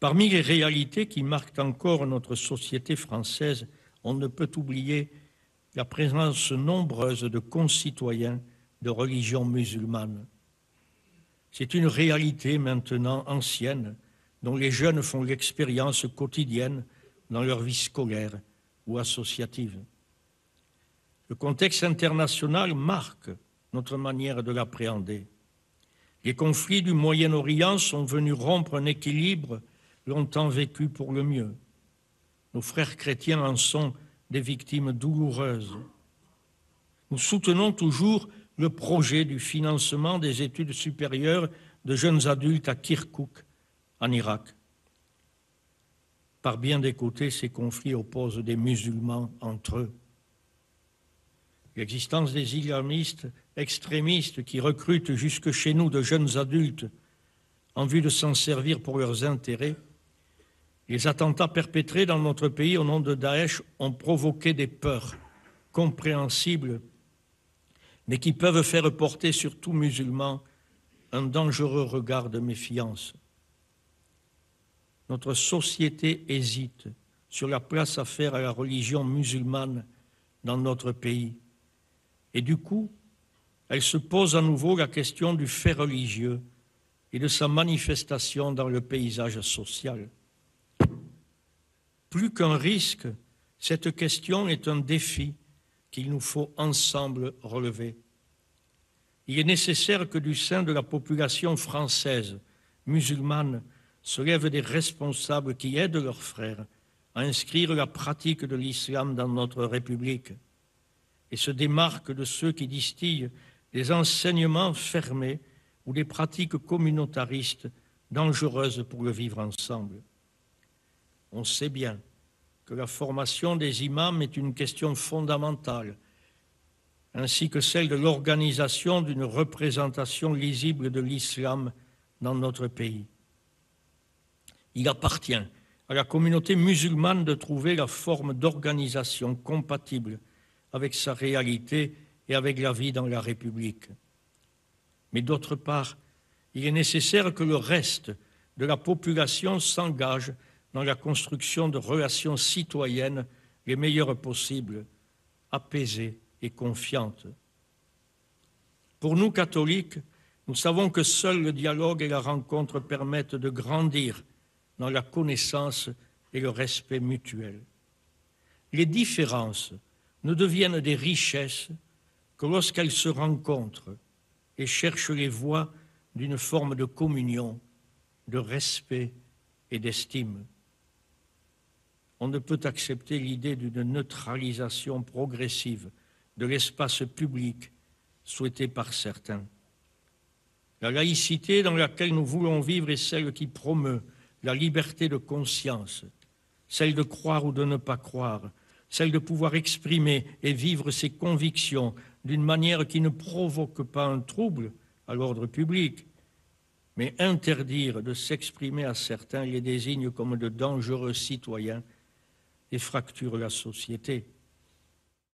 Parmi les réalités qui marquent encore notre société française, on ne peut oublier la présence nombreuse de concitoyens de religion musulmane. C'est une réalité maintenant ancienne dont les jeunes font l'expérience quotidienne dans leur vie scolaire ou associative. Le contexte international marque notre manière de l'appréhender. Les conflits du Moyen-Orient sont venus rompre un équilibre longtemps vécu pour le mieux. Nos frères chrétiens en sont des victimes douloureuses. Nous soutenons toujours le projet du financement des études supérieures de jeunes adultes à Kirkouk, en Irak. Par bien des côtés, ces conflits opposent des musulmans entre eux. L'existence des islamistes extrémistes qui recrutent jusque chez nous de jeunes adultes en vue de s'en servir pour leurs intérêts, les attentats perpétrés dans notre pays au nom de Daesh ont provoqué des peurs compréhensibles, mais qui peuvent faire porter sur tout musulman un dangereux regard de méfiance. Notre société hésite sur la place à faire à la religion musulmane dans notre pays. Et du coup, elle se pose à nouveau la question du fait religieux et de sa manifestation dans le paysage social. Plus qu'un risque, cette question est un défi qu'il nous faut ensemble relever. Il est nécessaire que du sein de la population française musulmane se lèvent des responsables qui aident leurs frères à inscrire la pratique de l'islam dans notre République et se démarquent de ceux qui distillent des enseignements fermés ou des pratiques communautaristes dangereuses pour le vivre ensemble. On sait bien que la formation des imams est une question fondamentale, ainsi que celle de l'organisation d'une représentation lisible de l'islam dans notre pays. Il appartient à la communauté musulmane de trouver la forme d'organisation compatible avec sa réalité et avec la vie dans la République. Mais d'autre part, il est nécessaire que le reste de la population s'engage dans la construction de relations citoyennes les meilleures possibles, apaisées et confiantes. Pour nous, catholiques, nous savons que seul le dialogue et la rencontre permettent de grandir dans la connaissance et le respect mutuel. Les différences ne deviennent des richesses que lorsqu'elles se rencontrent et cherchent les voies d'une forme de communion, de respect et d'estime. On ne peut accepter l'idée d'une neutralisation progressive de l'espace public souhaitée par certains. La laïcité dans laquelle nous voulons vivre est celle qui promeut la liberté de conscience, celle de croire ou de ne pas croire, celle de pouvoir exprimer et vivre ses convictions d'une manière qui ne provoque pas un trouble à l'ordre public, mais interdire de s'exprimer à certains les désigne comme de dangereux citoyens et fracture la société.